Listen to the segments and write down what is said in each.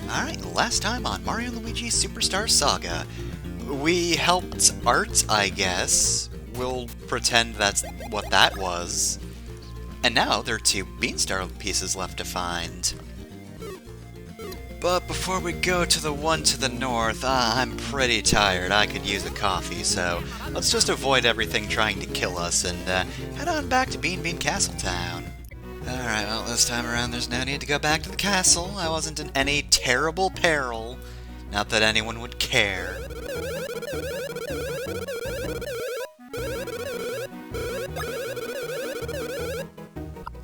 Alright, last time on Mario & Luigi Superstar Saga, we helped Art, I guess. We'll pretend that's what that was. And now there are 2 Beanstar pieces left to find. But before we go to the one to the north, I'm pretty tired. I could use a coffee, so let's just avoid everything trying to kill us and head on back to Bean Bean Castletown. Alright, well, this time around there's no need to go back to the castle. I wasn't in any terrible peril. Not that anyone would care.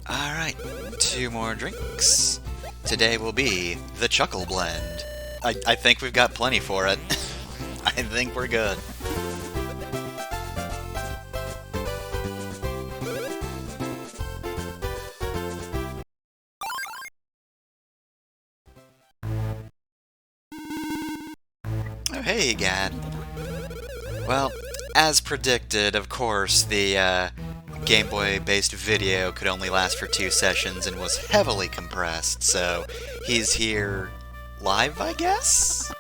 Alright, 2 more drinks. Today will be the Chuckle Blend. I think we've got plenty for it. I think we're good. Oh, hey, Gad. Well, as predicted, of course, the Game Boy-based video could only last for 2 sessions and was heavily compressed, so he's here live, I guess?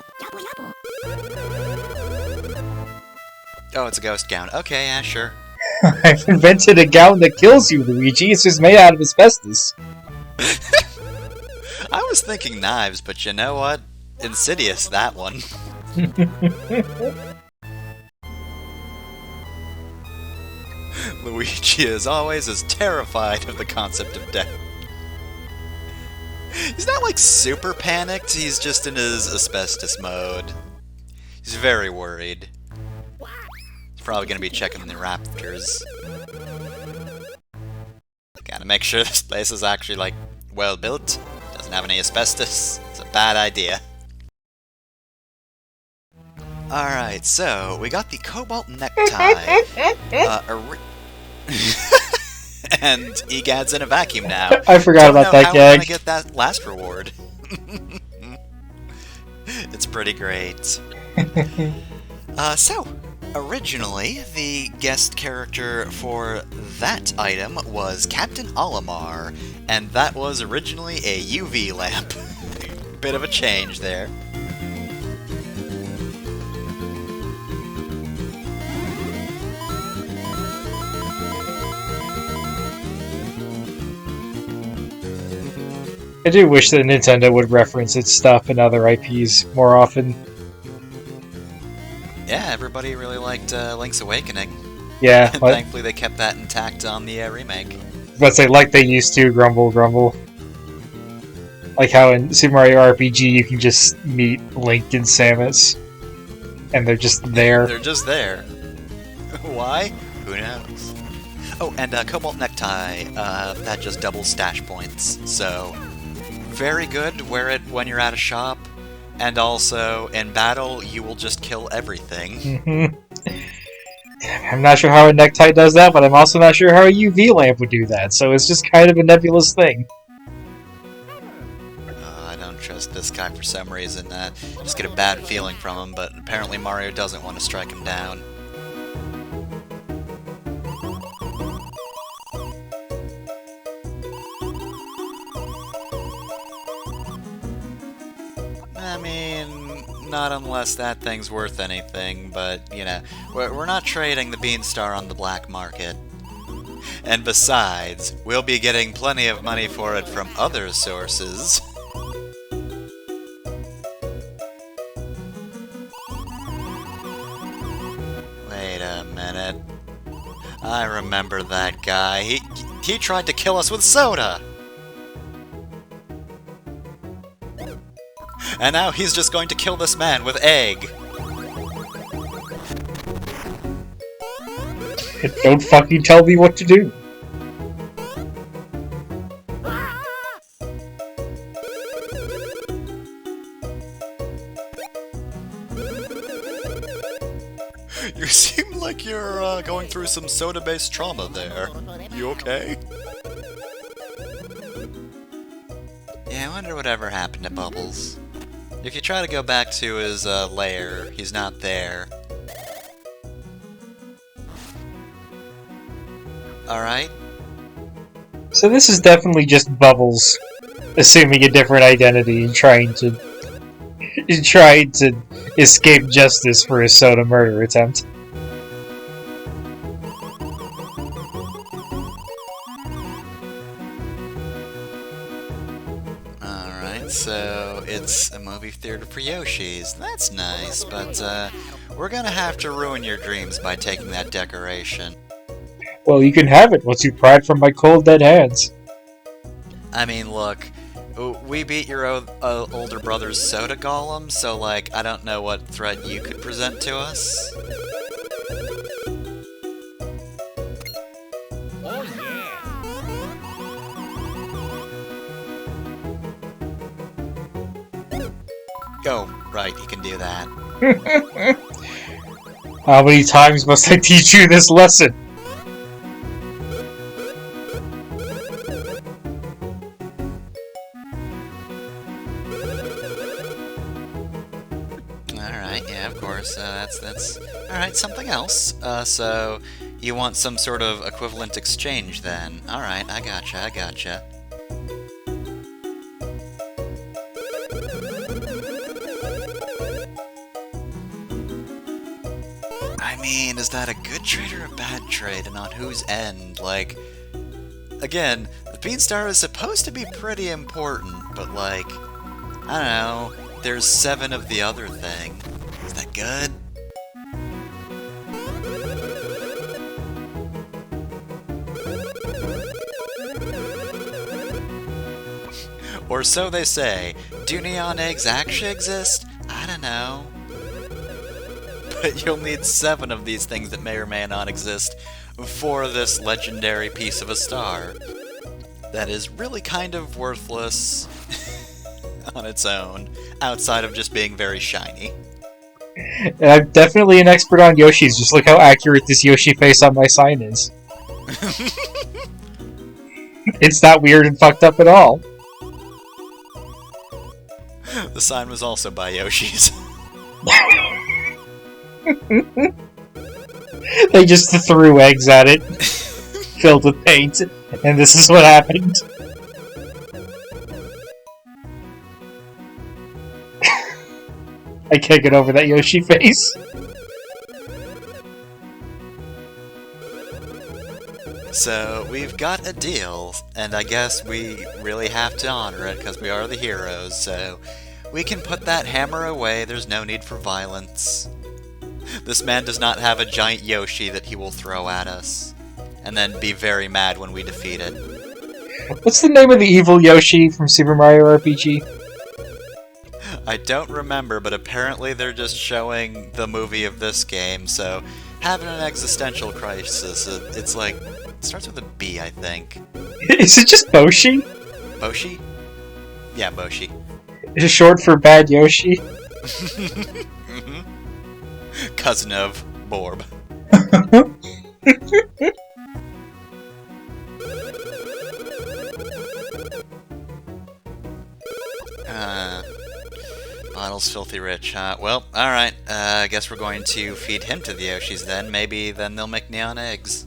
Oh, it's a ghost gown. Okay, yeah, sure. I've invented a gown that kills you, Luigi. It's just made out of asbestos. I was thinking knives, but you know what? Insidious, that one. Luigi, as always, is terrified of the concept of death. He's not, like, super panicked, he's just in his asbestos mode. He's very worried. He's probably gonna be checking the raptors. Gotta make sure this place is actually, like, well built. Doesn't have any asbestos. It's a bad idea. Alright, so, we got the cobalt necktie. And Egad's in a vacuum now. I forgot about that gag. We're gonna get that last reward. It's pretty great. So, originally, the guest character for that item was Captain Olimar, and that was originally a UV lamp. Bit of a change there. I do wish that Nintendo would reference its stuff in other IPs more often. Yeah, everybody really liked Link's Awakening. Yeah. And thankfully they kept that intact on the remake. Let's say, like they used to, grumble, grumble. Like how in Super Mario RPG you can just meet Link and Samus. And they're just there. They're just there. Why? Who knows? Oh, and Cobalt Necktie, that just doubles stash points, so very good, wear it when you're at a shop, and also, in battle, you will just kill everything. I'm not sure how a necktie does that, but I'm also not sure how a UV lamp would do that, so it's just kind of a nebulous thing. I don't trust this guy for some reason. Just get a bad feeling from him, but apparently Mario doesn't want to strike him down. I mean, not unless that thing's worth anything, but, you know, we're not trading the Beanstar on the black market. And besides, we'll be getting plenty of money for it from other sources. Wait a minute. I remember that guy. He tried to kill us with soda! And now he's just going to kill this man with egg. Don't fucking tell me what to do. You seem like you're going through some soda-based trauma there. You okay? Yeah, I wonder whatever happened to Bubbles. If you try to go back to his lair, he's not there. Alright. So this is definitely just Bubbles assuming a different identity and trying to He tried to escape justice for his soda murder attempt. Alright, so it's a movie theater for Yoshis. That's nice, but we're gonna have to ruin your dreams by taking that decoration. Well, you can have it once you pry it from my cold dead hands. I mean, look, we beat your older brother's soda golem, so, like, I don't know what threat you could present to us. Oh yeah! Go, right, he can do that. How many times must I teach you this lesson? Alright, yeah, of course, that's... Alright, something else. So, you want some sort of equivalent exchange, then. Alright, I gotcha. I mean, is that a good trade or a bad trade, and on whose end? Like, again, the Beanstar is supposed to be pretty important, but like, I don't know, there's 7 of the other thing. Is that good? Or so they say. Do neon eggs actually exist? I don't know. But you'll need 7 of these things that may or may not exist for this legendary piece of a star. That is really kind of worthless on its own, outside of just being very shiny. And I'm definitely an expert on Yoshis, just look how accurate this Yoshi face on my sign is. It's not weird and fucked up at all. The sign was also by Yoshi's. They just threw eggs at it, filled with paint, and this is what happened. I can't get over that Yoshi face. So, we've got a deal, and I guess we really have to honor it, because we are the heroes, so we can put that hammer away, there's no need for violence. This man does not have a giant Yoshi that he will throw at us, and then be very mad when we defeat it. What's the name of the evil Yoshi from Super Mario RPG? I don't remember, but apparently they're just showing the movie of this game, so having an existential crisis, it's like, it starts with a B, I think. Is it just Boshi? Boshi? Yeah, Boshi. Is it short for Bad Yoshi? Cousin of Borb. Bottle's filthy rich, huh? Well, alright, I guess we're going to feed him to the Yoshis then. Maybe then they'll make neon eggs.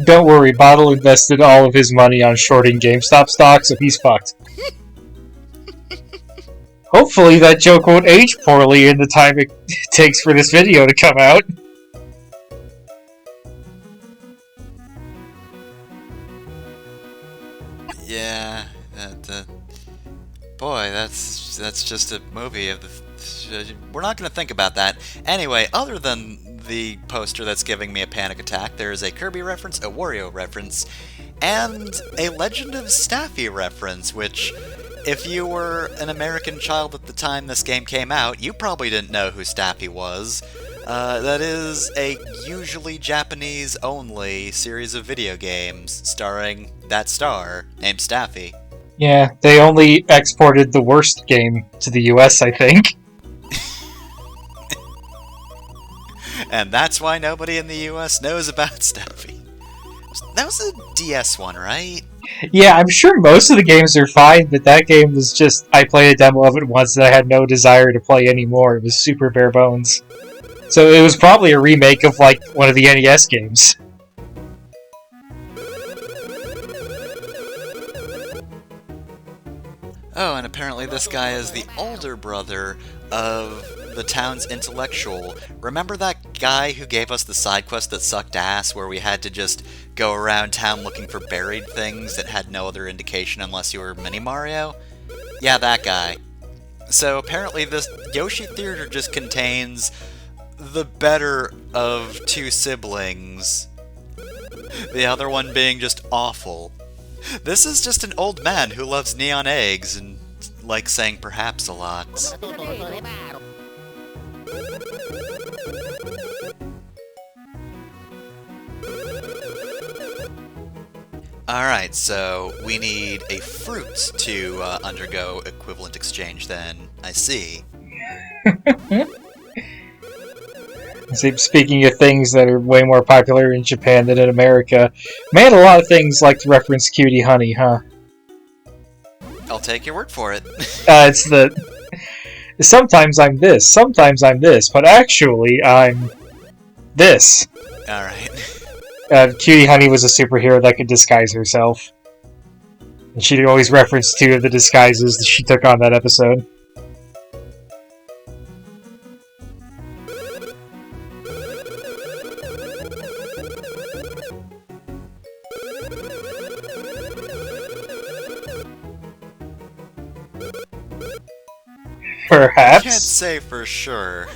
Don't worry, Bottle invested all of his money on shorting GameStop stock, so he's fucked. Hopefully that joke won't age poorly in the time it takes for this video to come out. Yeah, boy, that's just a movie of the... We're not going to think about that. Anyway, other than the poster that's giving me a panic attack, there is a Kirby reference, a Wario reference, and a Legend of Staffy reference, which, if you were an American child at the time this game came out, you probably didn't know who Staffy was. That is a usually Japanese-only series of video games starring that star named Staffy. Yeah, they only exported the worst game to the US, I think. And that's why nobody in the US knows about Staffy. That was a DS one, right? Yeah, I'm sure most of the games are fine, but that game was just... I played a demo of it once and I had no desire to play anymore. It was super bare bones. So it was probably a remake of, like, one of the NES games. Oh, and apparently this guy is the older brother of the town's intellectual. Remember that guy who gave us the side quest that sucked ass, where we had to just go around town looking for buried things that had no other indication unless you were Mini Mario? Yeah, that guy. So apparently this Yoshi Theater just contains the better of two siblings. The other one being just awful. This is just an old man who loves neon eggs and likes saying perhaps a lot. Alright, so we need a fruit to undergo equivalent exchange then. I see. Speaking of things that are way more popular in Japan than in America, man, a lot of things like to reference cutie honey, huh? I'll take your word for it. It's the... Sometimes I'm this, but actually I'm this. Alright. Cutie Honey was a superhero that could disguise herself. And she'd always reference two of the disguises that she took on that episode. Perhaps? I can't say for sure,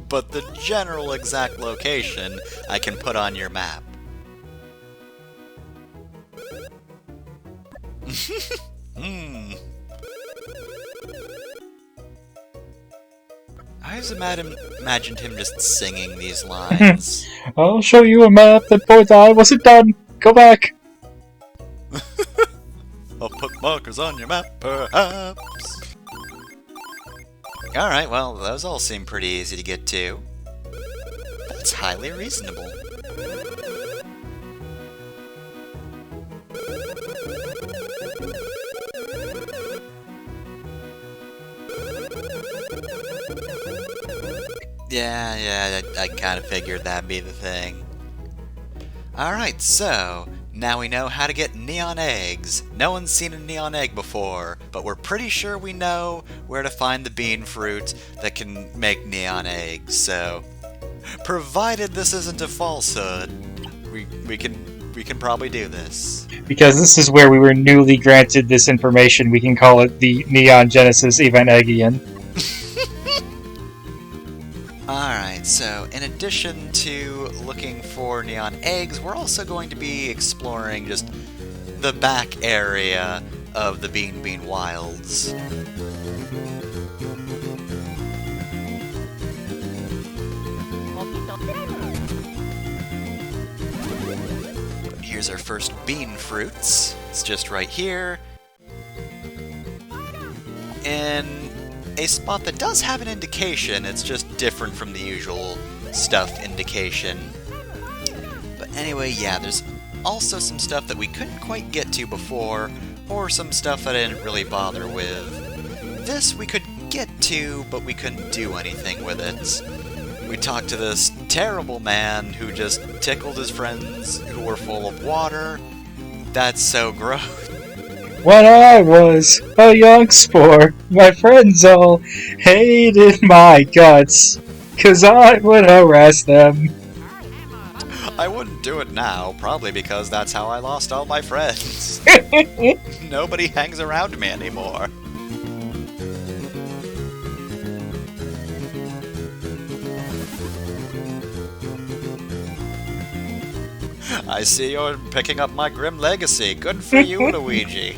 but the general exact location I can put on your map. I always imagined him just singing these lines. I'll show you a map that points I wasn't done. Go back. I'll put markers on your map, perhaps. Alright, well, those all seem pretty easy to get to. That's highly reasonable. Yeah, I kind of figured that'd be the thing. Alright, so, now we know how to get neon eggs. No one's seen a neon egg before, but we're pretty sure we know where to find the bean fruit that can make neon eggs, so... Provided this isn't a falsehood, we can probably do this. Because this is where we were newly granted this information, we can call it the Neon Genesis Evangelion. Alright, so in addition to looking for neon eggs, we're also going to be exploring just the back area of the Bean Wilds. Here's our first bean fruits. It's just right here. In a spot that does have an indication, it's just different from the usual stuff indication. But anyway, yeah, there's also some stuff that we couldn't quite get to before, or some stuff that I didn't really bother with. This we could get to, but we couldn't do anything with it. We talked to this terrible man who just tickled his friends who were full of water. That's so gross. When I was a young sport, my friends all hated my guts, 'cause I would harass them. I wouldn't do it now, probably because that's how I lost all my friends. Nobody hangs around me anymore. I see you're picking up my grim legacy. Good for you, Luigi.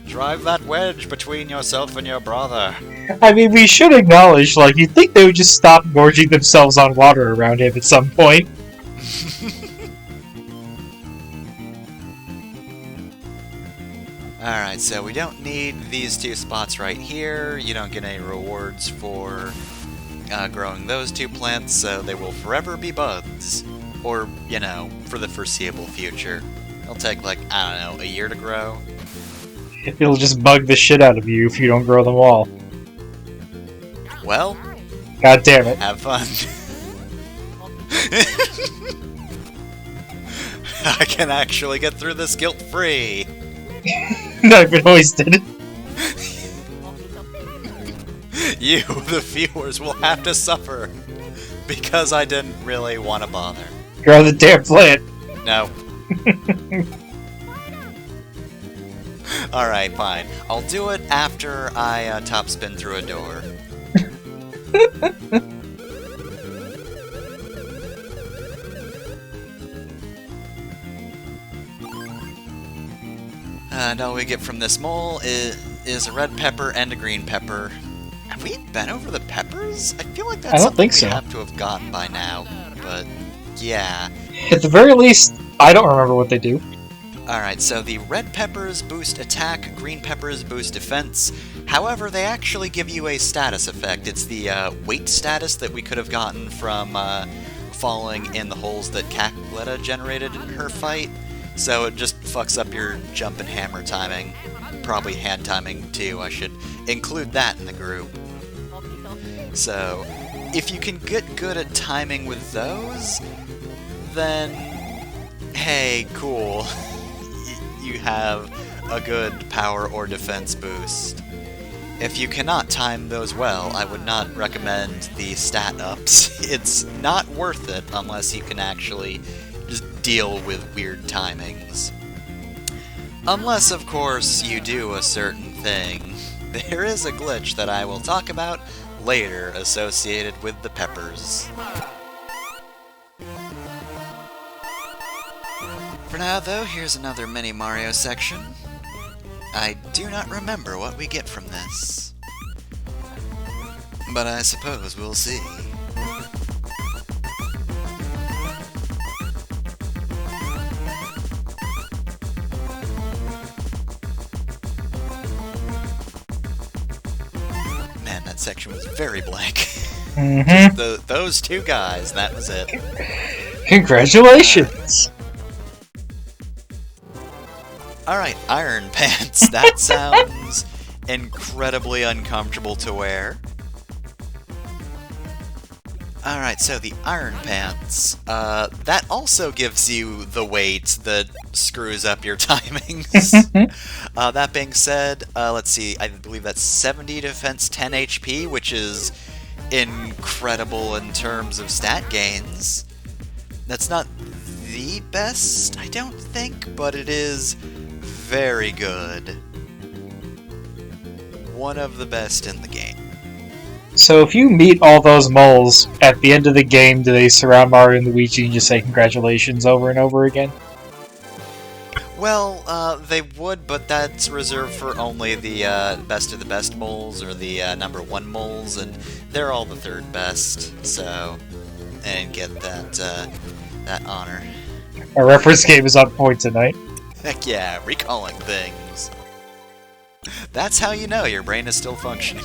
Drive that wedge between yourself and your brother. I mean, we should acknowledge, like, you'd think they would just stop gorging themselves on water around him at some point. Alright, so we don't need these two spots right here. You don't get any rewards for growing those two plants, so they will forever be buds. Or, you know, for the foreseeable future. It'll take, like, I don't know, a year to grow. It'll just bug the shit out of you if you don't grow them all. Well, God damn it. have fun. I can actually get through this guilt-free. I've been hoisted. You, the viewers, will have to suffer because I didn't really want to bother. You're on the damn plant. No. Alright, fine. I'll do it after I top spin through a door. And all we get from this mole is a red pepper and a green pepper. Have we been over the peppers? I feel like I that's don't something think we so. have to have gotten by now, but yeah. At the very least, I don't remember what they do. Alright, so the red peppers boost attack, green peppers boost defense. However, they actually give you a status effect. It's the weight status that we could have gotten from falling in the holes that Cackletta generated in her fight. So it just fucks up your jump and hammer timing. Probably hand timing too, I should include that in the group. So, if you can get good at timing with those, then hey, cool. You have a good power or defense boost. If you cannot time those well, I would not recommend the stat ups. It's not worth it unless you can actually just deal with weird timings. Unless, of course, you do a certain thing. There is a glitch that I will talk about later associated with the peppers. For now, though, here's another mini Mario section. I do not remember what we get from this, but I suppose we'll see. Man, that section was very blank. Mm-hmm. Those two guys, that was it. Congratulations! Alright, Iron Pants. That sounds incredibly uncomfortable to wear. Alright, so the Iron Pants. That also gives you the weight that screws up your timings. That being said, let's see, I believe that's 70 defense, 10 HP, which is incredible in terms of stat gains. That's not the best, I don't think, but it is very good. One of the best in the game. So if you meet all those moles, at the end of the game, do they surround Mario and Luigi and just say congratulations over and over again? Well, they would, but that's reserved for only the best of the best moles, or the #1 moles, and they're all the third best, so... and get that honor. Our reference game is on point tonight. Heck yeah, recalling things. That's how you know your brain is still functioning.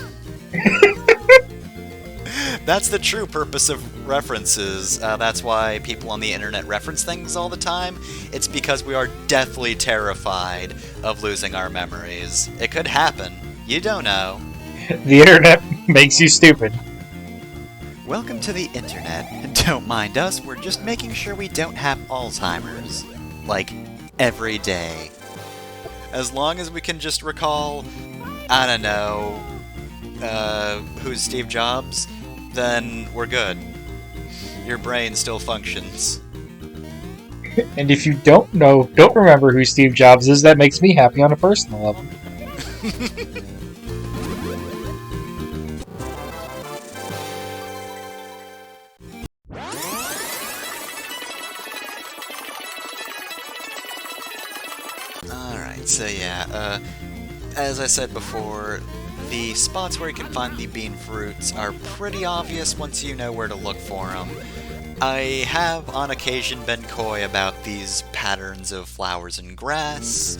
That's the true purpose of references. That's why people on the internet reference things all the time. It's because we are deathly terrified of losing our memories. It could happen. You don't know. The internet makes you stupid. Welcome to the internet. Don't mind us, we're just making sure we don't have Alzheimer's. Like, every day. As long as we can just recall, I don't know, who's Steve Jobs, then we're good. Your brain still functions. And if you don't remember who Steve Jobs is, that makes me happy on a personal level. Alright, so yeah, as I said before, the spots where you can find the bean fruits are pretty obvious once you know where to look for them. I have on occasion been coy about these patterns of flowers and grass.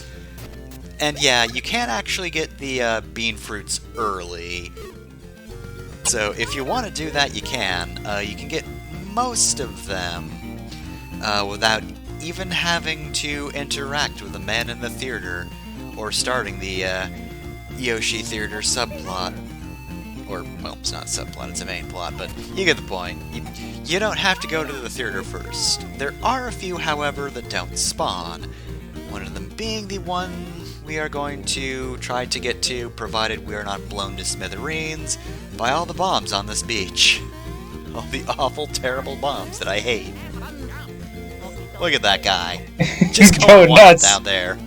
And yeah, you can actually get the bean fruits early. So if you want to do that, you can. You can get most of them without even having to interact with the man in the theater or starting the Yoshi Theater subplot. Or, well, it's not a subplot, it's a main plot, but you get the point. You don't have to go to the theater first. There are a few, however, that don't spawn. One of them being the one we are going to try to get to, provided we are not blown to smithereens by all the bombs on this beach. All the awful, terrible bombs that I hate. Look at that guy. Just Going going wild nuts down there.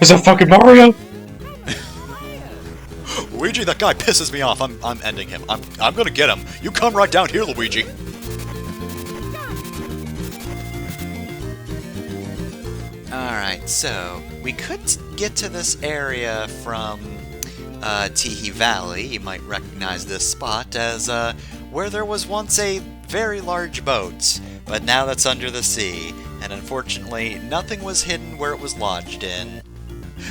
Is that fucking Mario? Luigi, that guy pisses me off. I'm ending him. I'm gonna get him. You come right down here, Luigi. Alright, so we could get to this area from Teehee Valley. You might recognize this spot as where there was once a very large boat, but now that's under the sea, and unfortunately nothing was hidden where it was lodged in.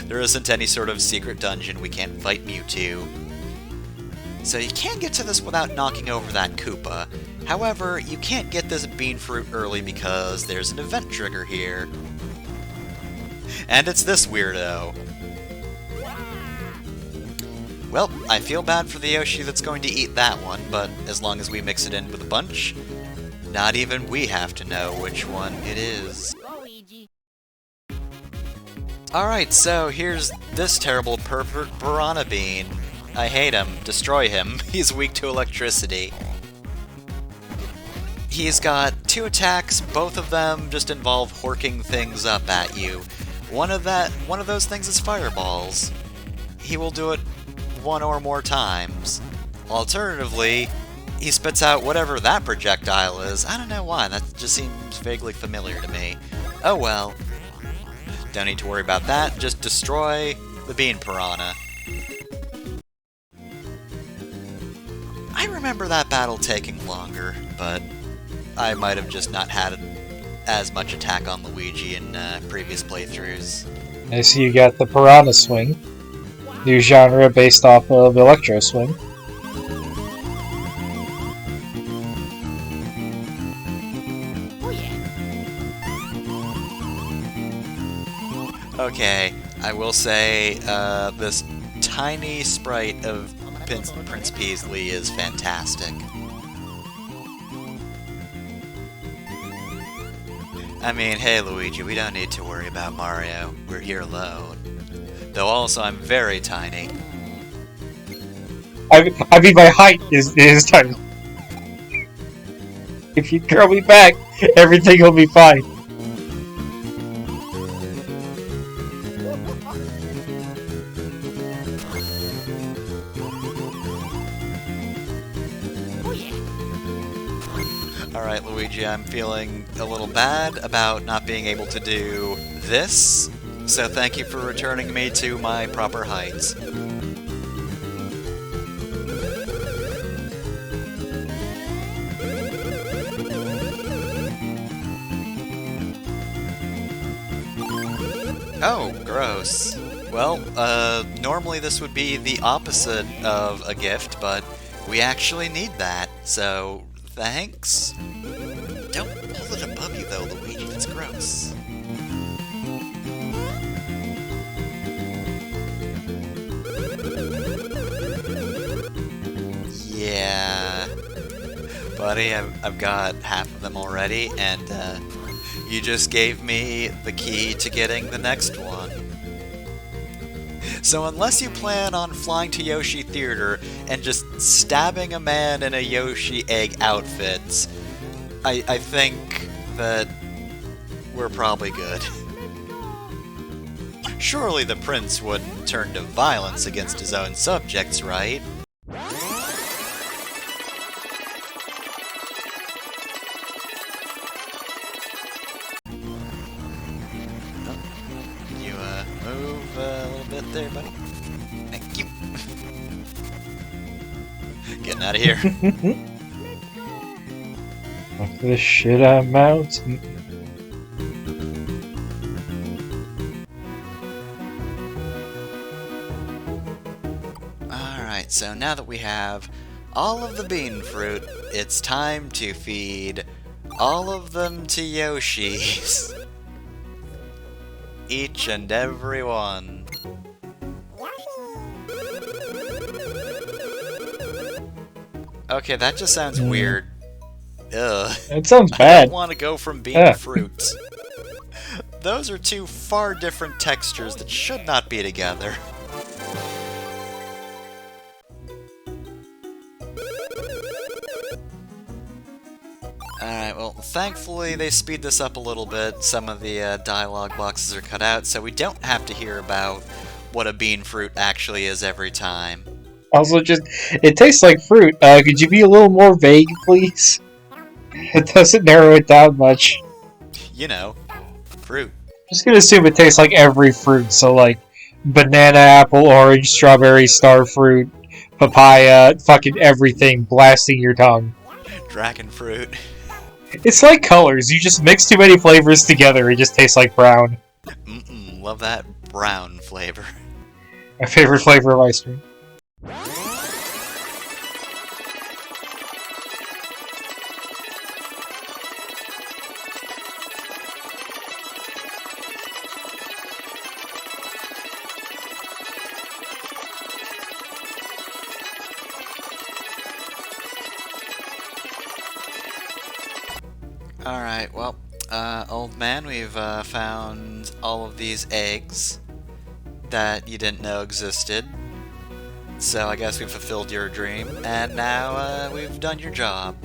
There isn't any sort of secret dungeon we can't fight Mewtwo. So you can get to this without knocking over that Koopa. However, you can't get this bean fruit early because there's an event trigger here. And it's this weirdo. Well, I feel bad for the Yoshi that's going to eat that one, but as long as we mix it in with a bunch, not even we have to know which one it is. Alright, so here's this terrible pervert Piranha Bean. I hate him. Destroy him. He's weak to electricity. He's got 2 attacks, both of them just involve horking things up at you. One of those things is fireballs. He will do it 1 or more times. Alternatively, he spits out whatever that projectile is. I don't know why, that just seems vaguely familiar to me. Oh well. Don't need to worry about that, just destroy the Bean Piranha. I remember that battle taking longer, but I might have just not had as much attack on Luigi in previous playthroughs. I see you got the Piranha Swing. New genre based off of Electro Swing. Okay, I will say this tiny sprite of Prince Peasley is fantastic. I mean, hey Luigi, we don't need to worry about Mario. We're here alone. Though also, I'm very tiny. I mean, my height is tiny. If you curl me back, everything will be fine. Alright, Luigi, I'm feeling a little bad about not being able to do this, so thank you for returning me to my proper heights. Oh, gross. Well, normally this would be the opposite of a gift, but we actually need that, so thanks. Don't pull it above you though, Luigi, that's gross. Yeah. Buddy, I've got half of them already, and you just gave me the key to getting the next one. So unless you plan on flying to Yoshi Theater and just stabbing a man in a Yoshi egg outfit, I think that we're probably good. Surely the prince wouldn't turn to violence against his own subjects, right? Move a little bit there, buddy. Thank you. Getting out of here. Fuck this shit I'm out. Alright, so now that we have all of the bean fruit, it's time to feed all of them to Yoshis. Each and every one. Okay, that just sounds weird. Ugh. It sounds I bad. don't want to go from bean fruit. Those are two far different textures that should not be together. Alright, well, thankfully they speed this up a little bit. Some of the dialogue boxes are cut out, so we don't have to hear about what a bean fruit actually is every time. Also, it tastes like fruit. Could you be a little more vague, please? It doesn't narrow it down much. You know, fruit. Just gonna assume it tastes like every fruit, so like banana, apple, orange, strawberry, star fruit, papaya, fucking everything blasting your tongue. Dragon fruit. It's like colors, you just mix too many flavors together, it just tastes like brown. Love that brown flavor. My favorite flavor of ice cream. Alright, well, old man, we've found all of these eggs that you didn't know existed. So I guess we've fulfilled your dream, and now we've done your job.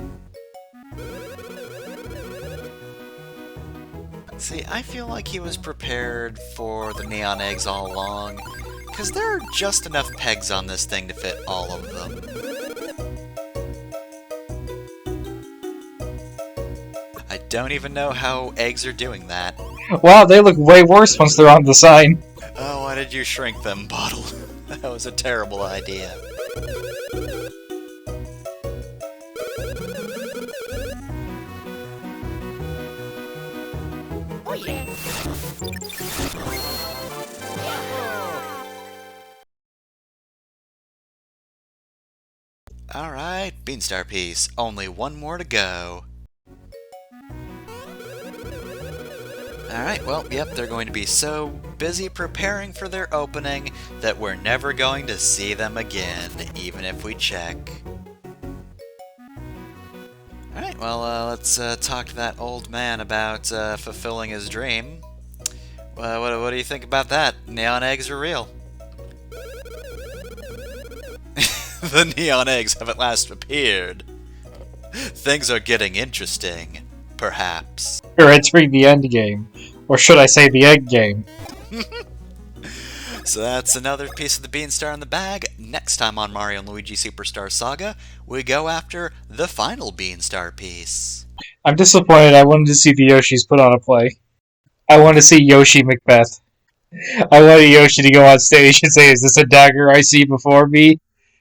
See, I feel like he was prepared for the neon eggs all along, because there are just enough pegs on this thing to fit all of them. I don't even know how eggs are doing that. Wow, they look way worse once they're on the sign. Oh, why did you shrink them, Bottle? That was a terrible idea. Oh yeah. Alright, Beanstar piece. Only one more to go. Alright, well, yep, they're going to be so busy preparing for their opening that we're never going to see them again, even if we check. Alright, well, let's talk to that old man about fulfilling his dream. What do you think about that? Neon eggs are real. The neon eggs have at last appeared. Things are getting interesting, perhaps. You're entering the end game. Or should I say the egg game? So that's another piece of the Beanstar in the bag. Next time on Mario and Luigi Superstar Saga, we go after the final Beanstar piece. I'm disappointed. I wanted to see the Yoshis put on a play. I want to see Yoshi Macbeth. I wanted Yoshi to go on stage and say, "Is this a dagger I see before me?"